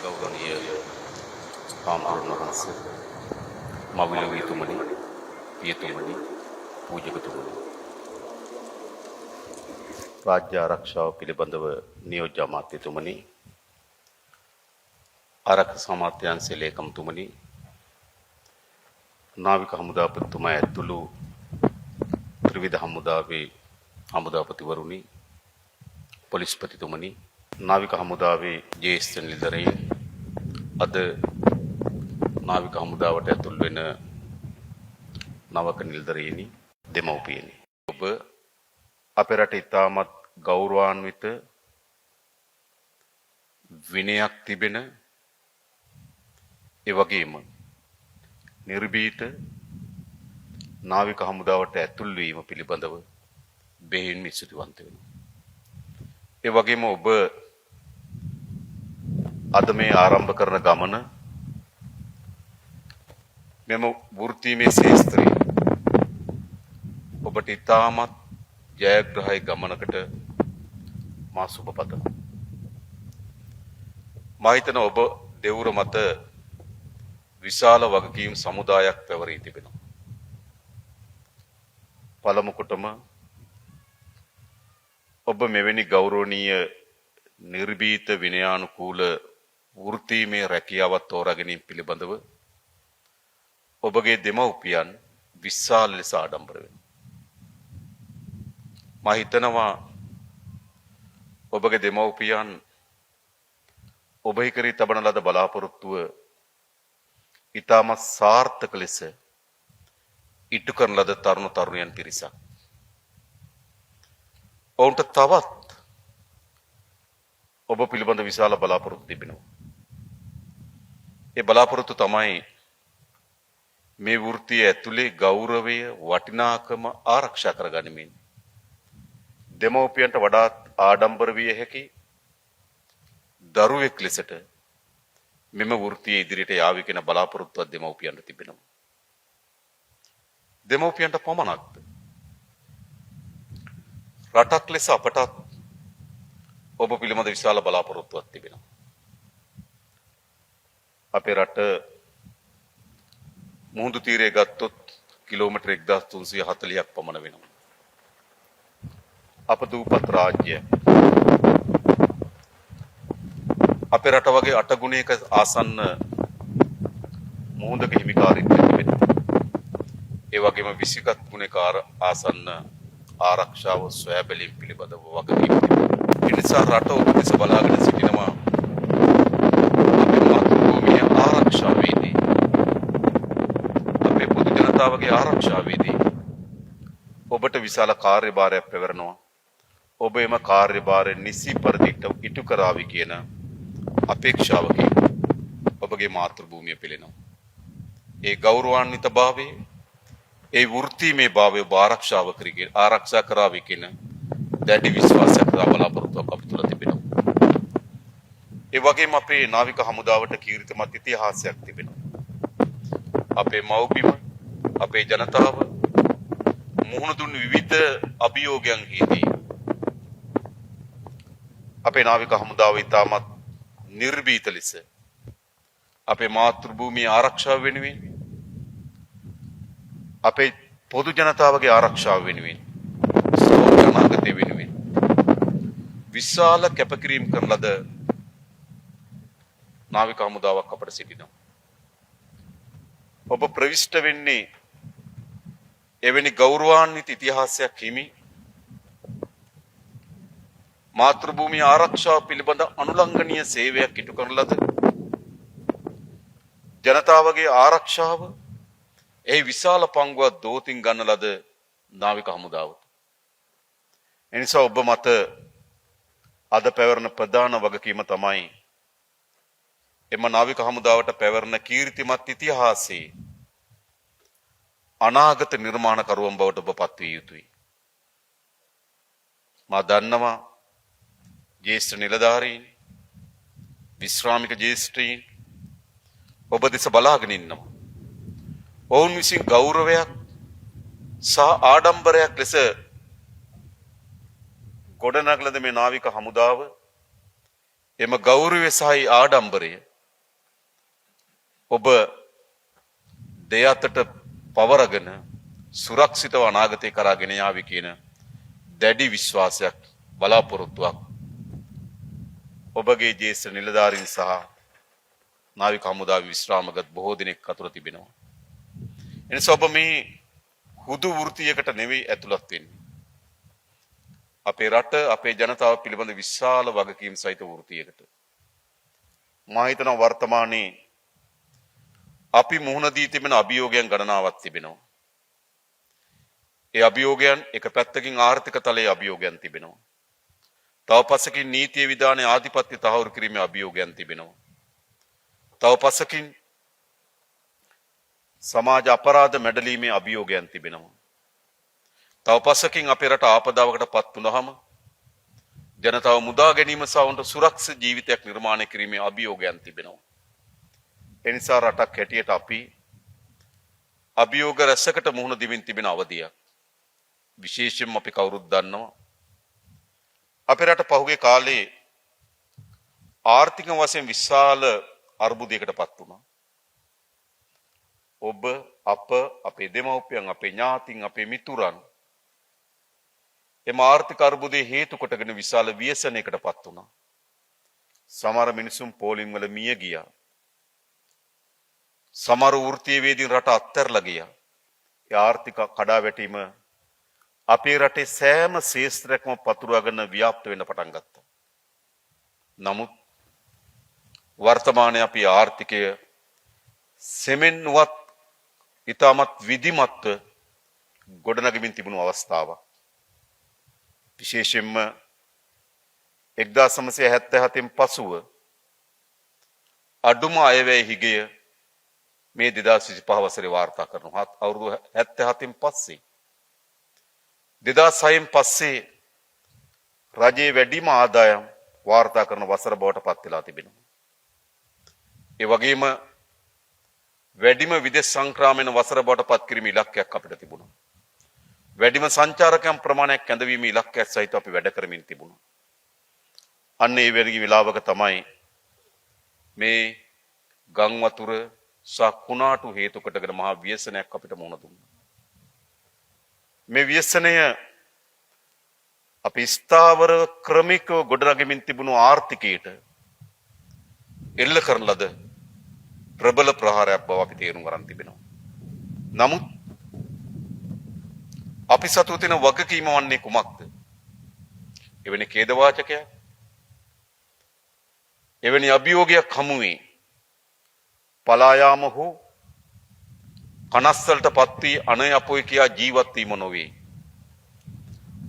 ගෞරවනීය හාමුදුරුවෝ වහන්සේ, මවිලවීතුමනි, පියතුමනි, පූජකතුමනි, රාජ්‍ය ආරක්ෂාව පිළිබඳව නියෝජ්‍ය අමාත්‍යතුමනි, ආරක්ෂක අමාත්‍යාංශයේ ලේකම්තුමනි, නාවික හමුදාපතිතුමා ඇතුළු ත්‍රිවිධ හමුදාවේ හමුදාපතිවරුනි, පොලිස්පතිතුමනි, නාවික හමුදාවේ ජ්‍යෙෂ්ඨ නිලධාරීන්, අද නාවික හමුදාවට ඇතුල් වෙන නවක නිලධාරීනි, දෙමව්පියනි, ඔබ අපේ රටේ ඉතාමත් ගෞරවාන්විත විනයක් තිබෙන ඒ වගේම නිර්භීත නාවික හමුදාවට ඇතුල් වීම පිළිබඳව බෙහෙවින් ස්තුතිවන්ත වෙනවා. ඒ වගේම ඔබ අද මේ ආරම්භ කරන ගමන මෙම වෘත්තීමය ශාස්ත්‍රයේ ඔබට ඉතාමත් ජයග්‍රහී ගමනකට මා සුබ පතනවා. මා හිතන ඔබ දෙවුර මත විශාල වගකීම් සමුදායක් පැවරී තිබෙනවා. පළමු කොටම ඔබ මෙවැනි ගෞරවනීය නිර්භීත විනයානුකූල වෘත්තීමය රැකියාවක් තෝරා ගැනීම පිළිබඳව ඔබගේ දෙමව්පියන් විශාල ලෙස ආඩම්බර වෙනවා. මා හිතනවා ඔබගේ දෙමව්පියන් ඔබෙහි කරී තබන ලද බලාපොරොත්තුව ඉතාමත් සාර්ථක ලෙස ඉටු කරන ලද තරුණ තරුණියන් පිරිසක්. ඔවුන්ට තවත් ඔබ පිළිබඳ විශාල බලාපොරොත්තු තිබෙනවා. ඒ බලාපොරොත්තු තමයි මේ වෘත්තිය ඇතුලේ ගෞරවය වටිනාකම ආරක්ෂා කරගනිමින් දෙමව්පියන්ට වඩාත් ආඩම්බර විය හැකි දරුවෙක් ලෙසට මෙම වෘත්තිය ඉදිරියට යාවි කියන බලාපොරොත්තුවක් දෙමව්පියන්ට තිබෙනවා. දෙමව්පියන්ට පමණක්ද? රටක් ලෙස අපටත් ඔබ පිළිබඳ විශාල බලාපොරොත්තුවක් තිබෙනවා. අපේ රට මුහුදු තීරය ගත්තොත් කිලෝමීටර් 1340ක් පමණ වෙනවා. අප දූපත් රාජ්‍ය. අපේ රට වගේ 8 ගුණයක ආසන්න මුහුදක හිමිකාරීත්වය තිබෙනවා. ඒ වගේම 21 ගුණයක ආසන්න ආරක්ෂාව සොයා බැලීම පිළිබඳව වගකීම් තිබෙනවා. ඒ නිසා රට ඔබ දෙස බලාගෙන සිටිනවා අපේ මාතෘභූමිය ආරක්ෂාවේදී, අපේ පොදු ජනතාවගේ ආරක්ෂාවේදී ඔබට විශාල කාර්යභාරයක් පැවරෙනවා. ඔබ එම කාර්යභාරය නිසි පරිදිට ඉටු කරાવી කියන අපේක්ෂාවකින් ඔබගේ මාතෘභූමිය පෙළෙනවා. ඒ ගෞරවාන්විතභාවය, ඒ වෘත්තීමය භාවය ඔබ ආරක්ෂා කරાવી කියන දැඩි විශ්වාසයක් බලාපොරොත්තුවක් අප තුළ තිබෙනවා. ඒ වගේම අපේ නාවික හමුදාවට කීර්තිමත් ඉතිහාසයක් තිබෙනවා. අපේ මව්බිම, අපේ ජනතාව මුහුණ දුන් විවිධ අභියෝගයන්හිදී අපේ නාවික හමුදාව ඉතාමත් නිර්භීත ලෙස අපේ මාතෘභූමිය ආරක්ෂාව වෙනුවෙන්, අපේ පොදු ජනතාවගේ ආරක්ෂාව වෙනුවෙන්, අනාගතය වෙනුවෙන් විශාල කැපකිරීම කරන ලද නාවික හමුදාවක් අපට සිටිනවා. ඔබ ප්‍රවිෂ්ඨ වෙන්නේ එවැනි ගෞරවාන්විත ඉතිහාසයක් හිමි මාතෘභූමිය ආරක්ෂාව පිළිබඳ අනුලංඝනීය සේවයක් ඉටු කරන ලද ජනතාවගේ ආරක්ෂාව ඒ විශාල පංගුවක් දෝතින් ගන්න ලද නාවික හමුදාවට. එනිසා ඔබ මත අද පැවරෙන ප්‍රධාන වගකීම තමයි එම නාවික හමුදාවට පැවරෙන කීර්තිමත් ඉතිහාසයේ අනාගත නිර්මාණකරුවන් බවට ඔබ පත්විය යුතුයි. මා දන්නවා ජ්‍යෙෂ්ඨ නිලධාරීන්, විශ්‍රාමික ජ්‍යෙෂ්ඨයින් ඔබ දෙස බලාගෙන ඉන්නවා. ඔවුන් විසින් ගෞරවයක් සහ ආඩම්බරයක් ලෙස ගොඩනගලද මේ නාවික හමුදාව එම ගෞරවය සහ ආඩම්බරය ඔබ දෙයතට පවරගෙන සුරක්ෂිතව අනාගතය කරා ගෙන යාවි කියන දැඩි විශ්වාසයක් බලාපොරොත්තුවක් ඔබගේ ජ්‍යෙෂ්ඨ නිලධාරීන් සහ නාවික හමුදාවේ විශ්‍රාමගත් බොහෝ දෙනෙක් අතුර තිබෙනවා. එනිසා ඔබ මේ හුදු වෘත්තියකට නෙවෙයි ඇතුළත් වෙන්නේ. අපේ රට අපේ ජනතාව පිළිබඳ විශාල වගකීම් සහිත වෘත්තියකට. මා හිතනවා වර්තමානයේ අපි මුහුණ දී තිබෙන අභියෝගයන් ගණනාවක් තිබෙනවා. ඒ අභියෝගයන් එක පැත්තකින් ආර්ථික තලයේ අභියෝගයන් තිබෙනවා. තව පස්සකින් නීතිය විධානයේ ආධිපත්‍ය තහවුරු කිරීමේ අභියෝගයන් තිබෙනවා. තව පස්සකින් සමාජ අපරාධ මැඩලීමේ අභියෝගයන් තිබෙනවා. තව පස්සකින් අපේ රට ආපදාවකට පත් වුණාම ජනතාව මුදා ගැනීම සහ උන්ට සුරක්ෂිත ජීවිතයක් නිර්මාණය කිරීමේ අභියෝගයන් තිබෙනවා. එනිසා රටක් හැටියට අපි අභියෝග රැසකට මුහුණ දෙමින් තිබෙන අවධියක්. විශේෂයෙන්ම අපි කවුරුත් දන්නවා අපේ රට පහුගිය කාලේ ආර්ථික වශයෙන් විශාල අර්බුදයකට පත් වුණා. ඔබ අප අපේ දෙමව්පියන් අපේ ඥාතීන් අපේ මිතුරන් එම ආර්ථික අර්බුදයේ හේතු කොටගෙන විශාල ව්‍යසනයකට පත් වුණා. සමහර මිනිසුන් පෝලිම් වල මිය ගියා. සමහර වෘත්තීයවේදීන් රට අත්හැරලා ගියා. ඒ ආර්ථික කඩාවැටීම අපේ රටේ සෑම ශේෂ්ත්‍රයක්ම පතුරවාගෙන ව්‍යාප්ත වෙන්න පටන් ගත්තා. නමුත් වර්තමානයේ අපේ ආර්ථිකය සෙමෙන්වත් ඉතාමත් විධිමත්ව ගොඩනගමින් තිබුණු අවස්ථාවක්. විශේෂයෙන්ම 1977න් පසුව අඩුම අයවැය හිගය මේ 2025 වසරේ වාර්තා කරනවා. අවුරුදු 77න් පස්සේ 2006න් පස්සේ රජයේ වැඩිම ආදායම් වාර්තා කරන වසර බවට පත් වෙලා තිබෙනවා. ඒ වගේම වැඩිම විදේශ සංක්‍රමණ වසර බවට පත් කිරීමේ ඉලක්කයක් අපිට තිබුණා. වැඩිම සංචාරකයන් ප්‍රමාණයක් ඇඳවීම ඉලක්කයක් සහිත අපි වැඩ කරමින් තිබුණා. අන්න ඒ වෙලී විලාවක තමයි මේ ගම් වතුර සහ කුණාටු හේතු කොටගෙන මහා ව්‍යසනයක් අපිට මුහුණ දුන්නා. මේ ව්‍යසනය අපි ස්ථාවර ක්‍රමිකව ගොඩනගමින් තිබුණු ආර්ථිකයට එල්ල කරන ලද ප්‍රබල ප්‍රහාරයක් බව අපි තේරුම් ගන්න තිබෙනවා. නමුත් අපි සතු තියෙන වගකීම වන්නේ කුමක්ද? එවැනි ඛේදවාචකයක්, එවැනි අභියෝගයක් හමුවේ පලා යාම හෝ කනස්සලට පත් වී අනය අපොයි කියා ජීවත් වීම නොවේ.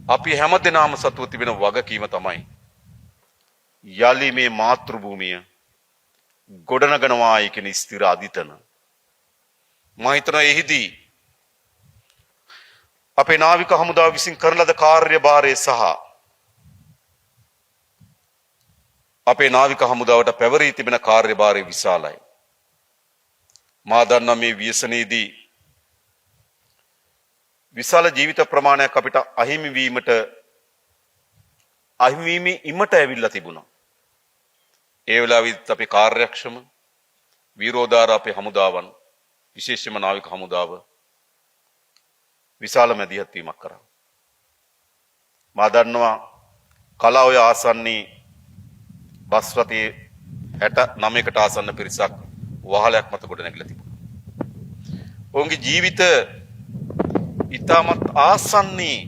අපි හැමදෙනාම සතුව තිබෙන වගකීම තමයි යලි මේ මාතෘ භූමිය ගොඩනගනවායි කියන ස්ථිර අදිතන. මම හිතනවා එහිදී අපේ නාවික හමුදාව විසින් කරන ලද කාර්යභාරය සහ අපේ නාවික හමුදාවට පැවරී තිබෙන කාර්යභාරය විශාලයි. මා දන්නා මේ ව්‍යසනයේදී විශාල ජීවිත ප්‍රමාණයක් අපිට අහිමි වීමට අහිමි ඉමට ඇවිල්ලා තිබුණා. ඒ වෙලාවෙත් අපි කාර්යක්ෂම විරෝධාර අපේ හමුදාවන් විශේෂයෙන්ම නාවික හමුදාව විශාල මැදිහත් වීමක් කරා. මා දන්නවා කලාඔය ආසන්නී බස් රථයේ 69කට ආසන්න පිරිසක් වහලයක් මත ගොඩ නැගිලා තිබුණා. ඔවුන්ගේ ජීවිත ඉතාමත් ආසන්නී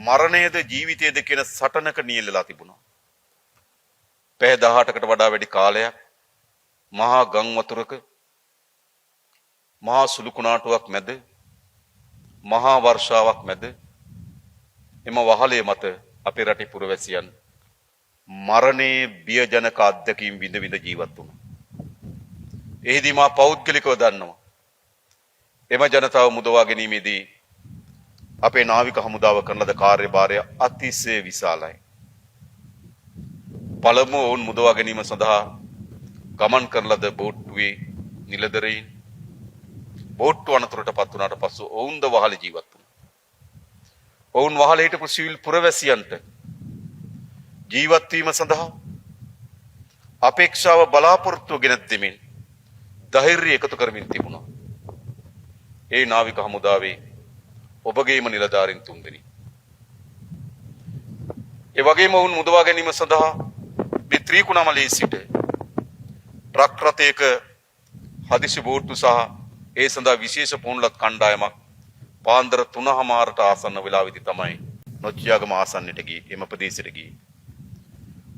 මරණයද ජීවිතයද කියන සටනක නියැලලා තිබුණා. පැය 18කට වඩා වැඩි කාලයක් මහා ගම් වතුරක මහා සුළු කුණාටුවක් මැද මහා වර්ෂාවක් මැද එම වහලේ මත අපේ රටේ පුරවැසියන් මරණයේ බියජනක අත්දැකීම් විඳ විඳ ජීවත් වුණා. එහිදී මා පෞද්ගලිකව දන්නවා එම ජනතාව මුදවා ගැනීමේදී අපේ නාවික හමුදාව කරන ලද කාර්යභාරය අතිශය විශාලයි. පළමුව ඔවුන් මුදවා ගැනීම සඳහා ගමන් කරන ලද බෝට්ටුවේ නිලධරයින් බෝට්ටු අනතුරට පත් වුණාට පසු ඔවුන්ද වහලේ ජීවත් වුණා. ඔවුන් වහලේ හිටපු සිවිල් පුරවැසියන්ට ජීවත් වීම සඳහා අපේක්ෂාව බලාපොරොත්තු ගෙන දෙමින් ධෛර්යය එකතු කරමින් තිබුණා. ඒ නාවික හමුදාවේ ඔබගේම නිලධාරීන් තුන්දෙනෙක්. ඒ වගේම වුන් මුදවා ගැනීම සඳහා මේ ත්‍රිකුණාමලයේ සිට ට්‍රක් රථයක හදිසි බෝට්ටු සහ ඒ සඳහා විශේෂ පුහුණුලත් කණ්ඩායමක් පාන්දර 3:00ට ආසන්න වෙලාවෙදී තමයි නොච්චියාගම ආසන්නයට ගියේ. එම ප්‍රදේශයට ගියේ.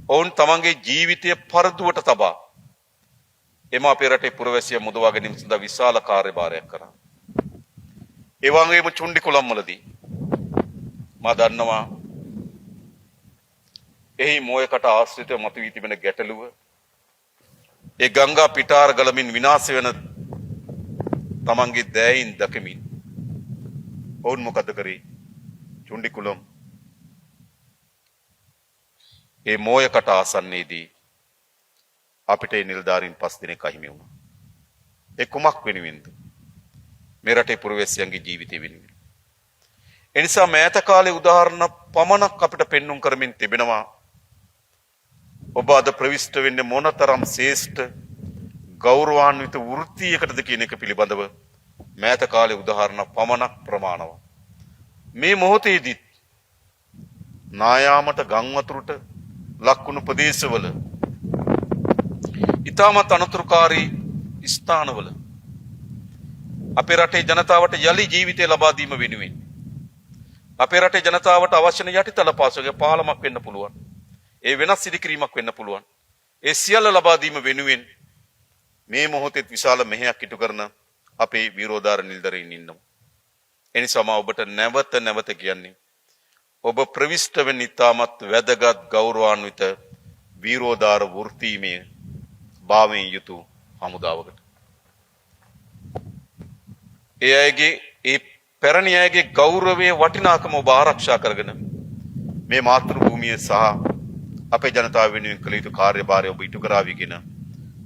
ඔවුන් තමන්ගේ ජීවිතය පරදුවට තබා එම අපේ රටේ පුරවැසිය මුදවා ගැනීම සඳහා විශාල කාර්යභාරයක් කරා. ඒ වගේම චුණ්ඩිකුලම්වලදී මා දන්නවා එහි මොයකට ආශ්‍රිතව මතුවී තිබෙන ගැටලුව ඒ ගංගා පිටාර ගලමින් විනාශ වෙන තමන්ගේ දෑයින් දකමින් ඔවුන් මොකද කරේ? චුණ්ඩිකුලම් ඒ මොයකට ආසන්නයේදී අපිට ඒ නිලධාරීන් 5 දිනක් අහිමි වුණා. ඒ කුමක් වෙනුවෙන්ද? මේ රටේ පුරවැසියන්ගේ ජීවිතය වෙනුවෙන්. ඒ නිසා මෑත කාලේ උදාහරණ පමණක් අපිට පෙන්눔 කරමින් තිබෙනවා. ඔබ අද ප්‍රවිෂ්ඨ වෙන්නේ මොනතරම් ශ්‍රේෂ්ඨ ගෞරවාන්විත වෘත්තියකටද කියන එක පිළිබඳව මෑත කාලේ උදාහරණ පමණක් ප්‍රමාණවත්. මේ මොහොතේදී නායාමට ගම් වතුරට ලක්වුණු ප්‍රදේශවල ඉතාමත් අනතුරුකාරී ස්ථානවල අපේ රටේ ජනතාවට යලි ජීවිතය ලබා දීම වෙනුවෙන් අපේ රටේ ජනතාවට අවශ්‍ය යටිතල පාසලක පාලමක් වෙන්න පුළුවන්. ඒ වෙනස් ඉදිකිරීමක් වෙන්න පුළුවන්. ඒ සියල්ල ලබා දීම වෙනුවෙන් මේ මොහොතේ විශාල මෙහෙයක් ඉටු කරන අපේ විරෝධාර නිලධාරීන් ඉන්නවා. එනිසා මම ඔබට නැවත කියන්නේ ඔබ ප්‍රවිෂ්ඨ වෙන්න ඉතාමත් වැදගත් ගෞරවාන්විත විරෝධාර වෘත්තීමේ භාවයෙන් යුතු හමුදාවකට. ඒ අයගේ ඒ පැරණි අයගේ ගෞරවයේ වටිනාකම ඔබ ආරක්ෂා කරගෙන මේ මාතෘ භූමිය සහ අපේ ජනතාව වෙනුවෙන් කළ යුතු කාර්යභාරය ඔබ ඉටු කරાવી කියන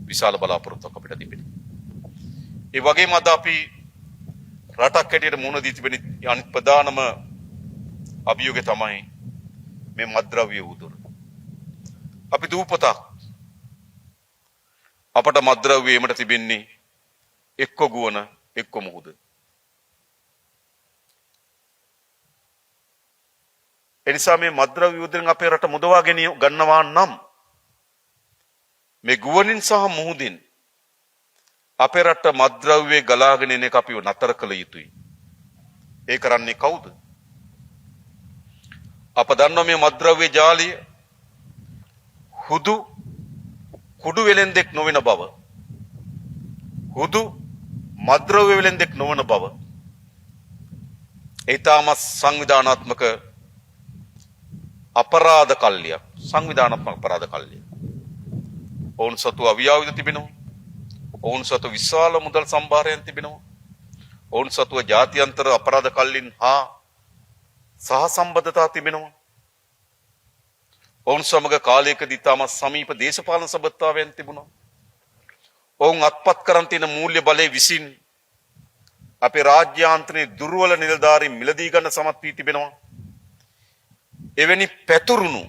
විශාල බලාපොරොත්තුවක් අපිට තිබෙනවා. ඒ වගේම අද අපි රටක් හැටියට මුහුණ දී තිබෙන අනිත් ප්‍රධානම අභියෝගය තමයි මේ මත්ද්‍රව්‍ය උදුර. අපි දූපතක් අපට මත්ද්‍රව්‍ය එමට තිබෙන්නේ එක්ක ගුවන එක්ක මුහුද. එනිසා මේ මත්ද්‍රව්‍ය උදුරෙන් අපේ රට මුදවා ගන්නවා නම් මේ ගුවනින් සහ මුහුදින් අපේ රට මත්ද්‍රව්‍ය ගලාගෙන එන එක අපිව නතර කළ යුතුයි. ඒ කරන්නේ කවුද? අප දන්නවා මේ මත්ද්‍රව්‍ය ජාලය හුදු කුඩු වෙලෙන්දෙක් නොවන බව. හුදු මත්ද්‍රව්‍ය වෙලෙන්දෙක් නොවන බව. ඒ තාම සංවිධානාත්මක අපරාධ කල්ලියක්. සංවිධානාත්මක අපරාධ කල්ලිය. ඔවුන් සතු අවියාවිද තිබෙනවා. ඔවුන් සතු විශාල මුදල් සම්භාරයන් තිබෙනවා. ඔවුන් සතුව ජාත්‍යන්තර අපරාධ කල්ලින් හා සහසම්බන්ධතා තිබෙනවා. ඔවුන් සමග කාලයකදී තම සමීප දේශපාලන සබඳතාවයන් තිබුණා. ඔවුන් අත්පත් කරන් තියෙන මූල්‍ය බලය විසින් අපේ රාජ්‍යාන්තරයේ දුර්වල නිලධාරීන් මිලදී ගන්න සමත් වී තිබෙනවා. එවැනි පැතුරුණු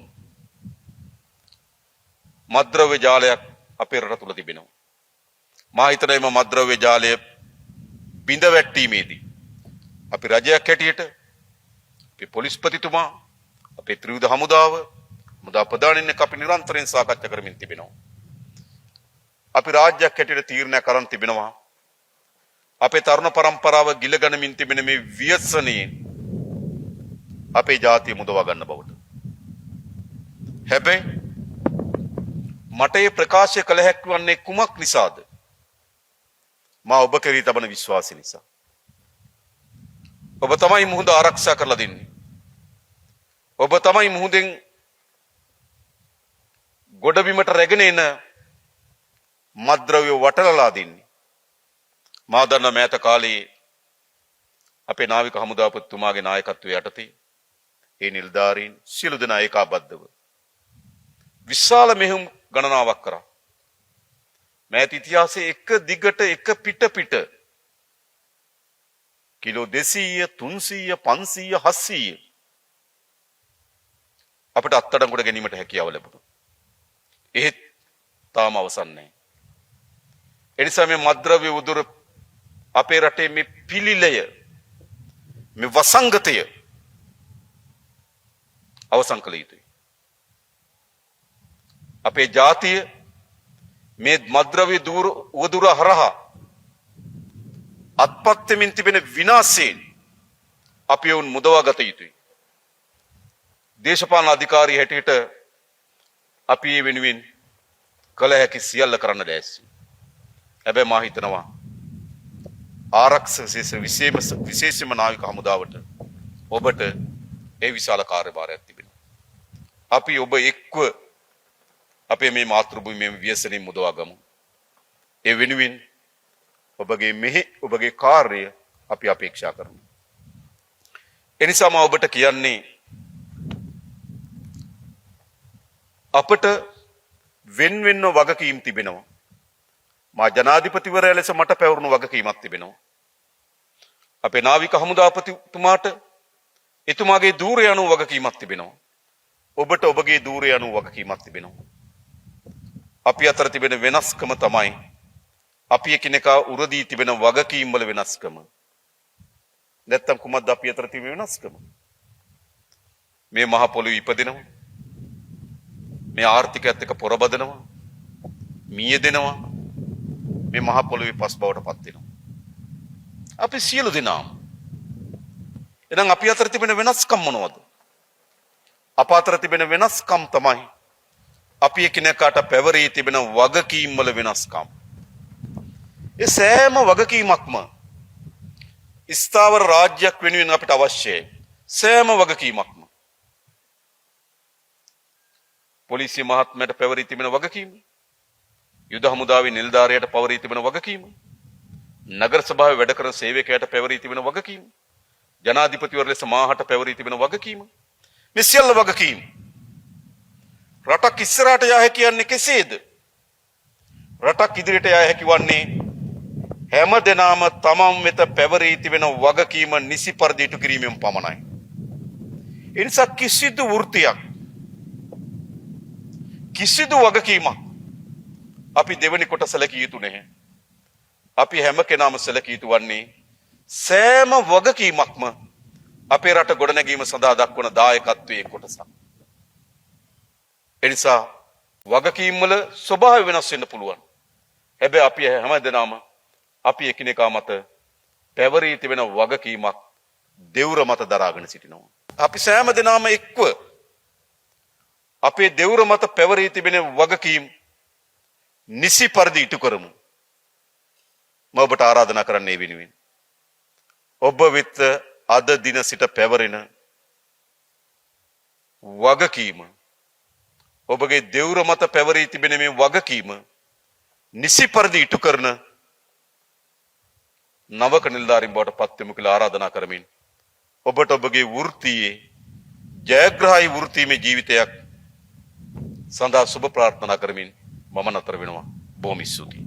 මත්ද්‍රව්‍ය ජාලයක් අපේ රට තුල තිබෙනවා. මා හිතනවා මේ මත්ද්‍රව්‍ය ජාලය බිඳ වැටීමේදී අපි රජයක් හැටියට අපේ පොලිස්පතිතුමා අපේ ත්‍රිවිධ හමුදාව මුදා ප්‍රධානීන් එක්ක අපි නිරන්තරයෙන් සාකච්ඡා කරමින් තිබෙනවා. අපි රාජ්‍යයක් හැටියට තීරණයක් කරන් තිබෙනවා. අපේ තරුණ පරම්පරාව ගිලගනිමින් තිබෙන මේ ව්‍යසනයේ අපේ ජාතිය මුදවා ගන්න බවට. හැබැයි මට මේ ප්‍රකාශය කළ හැකි වන්නේ කුමක් නිසාද? මා ඔබ කෙරෙහි තබන විශ්වාසය නිසා. ඔබ තමයි මුහුද ආරක්ෂා කරලා දෙන්නේ. ඔබ තමයි මුහුදෙන් ගොඩබිමට රැගෙන එන මත්ද්‍රව්‍ය වටලලා දෙන්නේ. මා දන්න මෑත කාලේ අපේ නාවික හමුදාපතිතුමාගේ නායකත්වයේ යටතේ ඒ නිලධාරීන් සියලු දෙනා ඒකාබද්ධව විශාල මෙහෙයුම් ගණනාවක් කරා. මෑත ඉතිහාසයේ එක දිගට එක පිට කිලෝ 200 300 500 700 අපිට අත්අඩංගුවට ගැනීමට හැකියාව ලැබුණා. එහෙත් තාම අවසන් නැහැ. එනිසා මේ මද්ද්‍රව්‍ය උදුර අපේ රටේ මේ පිළිලය මේ වසංගතය අවසන් කළ යුතුයි. අපේ ජාතිය මේ මද්ද්‍රව්‍ය උදුර හරහා අත්පත් වෙමින් තිබෙන විනාශයෙන් අපි වුන් මුදවා ගත යුතුයි. දේශපාලන අධිකාරී හැටියට අපි මේ වෙනුවෙන් කළ හැකි සියල්ල කරන්න ලෑස්ති. හැබැයි මා හිතනවා ආරක්ෂක විශේෂම නාවික හමුදාවට ඔබට ඒ විශාල කාර්යභාරයක් තිබෙනවා. අපි ඔබ එක්ව අපේ මේ මාතෘභූමියේ ව්‍යසනයෙන් මුදවා ගමු. ඒ වෙනුවෙන් ඔබගේ කාර්යය අපි අපේක්ෂා කරමු. එනිසා මම ඔබට කියන්නේ අපට වෙන්වෙන්ව වගකීම් තිබෙනවා. මා ජනාධිපතිවරයා ලෙස මට පැවරුණු වගකීමක් තිබෙනවා. අපේ නාවික හමුදාපතිතුමාට එතුමාගේ ධූරය අනුව වගකීමක් තිබෙනවා. ඔබට ඔබගේ ධූරය අනුව වගකීමක් තිබෙනවා. අපි අතර තිබෙන වෙනස්කම තමයි අපි එකිනෙකා උරදී තිබෙන වගකීම් වල වෙනස්කම. නැත්තම් කුමක්ද අපි අතර තිබෙන වෙනස්කම? මේ මහ පොළොවේ ඉපදෙනවා. මේ ආර්ථිකයත් එක්ක පොරබදනවා. මියදෙනවා. මේ මහ පොළොවේ පස් බවට පත් වෙනවා. අපි සියලු දෙනාම. එහෙනම් අපි අතර තිබෙන වෙනස්කම් මොනවද? අප අතර තිබෙන වෙනස්කම් තමයි අපි එකිනෙකාට පැවරී තිබෙන වගකීම් වල වෙනස්කම්. ඒ සෑම වගකීමක්ම ස්ථාවර රාජ්‍යයක් වෙනුවෙන් අපිට අවශ්‍යයි. සෑම වගකීමක්ම. පොලිසිය මහත්මයාට පැවරී තිබෙන වගකීම, යුද හමුදාවේ නිලධාරියට පැවරී තිබෙන වගකීම, නගර සභාවේ වැඩ කරන සේවකයාට පැවරී තිබෙන වගකීම, ජනාධිපතිවරු ලෙස මාහට පැවරී තිබෙන වගකීම, මේ සියල්ල වගකීම්. රටක් ඉස්සරහට යා හැකි කියන්නේ කෙසේද? රටක් ඉදිරියට යා හැකි වන්නේ හැම දෙනාම තමන් වෙත පැවරී තිබෙන වගකීම නිසි පරිදි ඉටු කිරීමෙන් පමණයි. ඒ නිසා කිසිදු වෘත්තියක්, කිසිදු වගකීමක් අපි දෙවෙනි කොට සැලකිය යුතු නැහැ. අපි හැම කෙනාම සැලකිය යුතු වන්නේ සෑම වගකීමක්ම අපේ රට ගොඩනැගීම සඳහා දක්වන දායකත්වයේ කොටසක්. ඒ නිසා වගකීම් වල ස්වභාවය වෙනස් වෙන්න පුළුවන්. හැබැයි අපි හැම දෙනාම අපි එකිනෙකා මත පැවරී තිබෙන වගකීමක් දෙවුර මත දරාගෙන සිටිනවා. අපි සෑම දෙනාම එක්ව අපේ දෙවුර මත පැවරී තිබෙන වගකීම් නිසි පරිදි ඉටු කරමු. මම ඔබට ආරාධනා කරන්නේ වෙනුවෙන් ඔබ වෙත අද දින සිට පැවරෙන වගකීම, ඔබගේ දෙවුර මත පැවරී තිබෙන මේ වගකීම නිසි පරිදි ඉටු කරන නවක නිලධාරීන් බවට පත් වෙමු කියලා ආරාධනා කරමින් ඔබට ඔබගේ වෘත්තියේ ජයග්‍රහී වෘත්තීමේ ජීවිතයක් සඳහා සුබ ප්‍රාර්ථනා කරමින් මම නතර වෙනවා. බොහොම ස්තුතියි.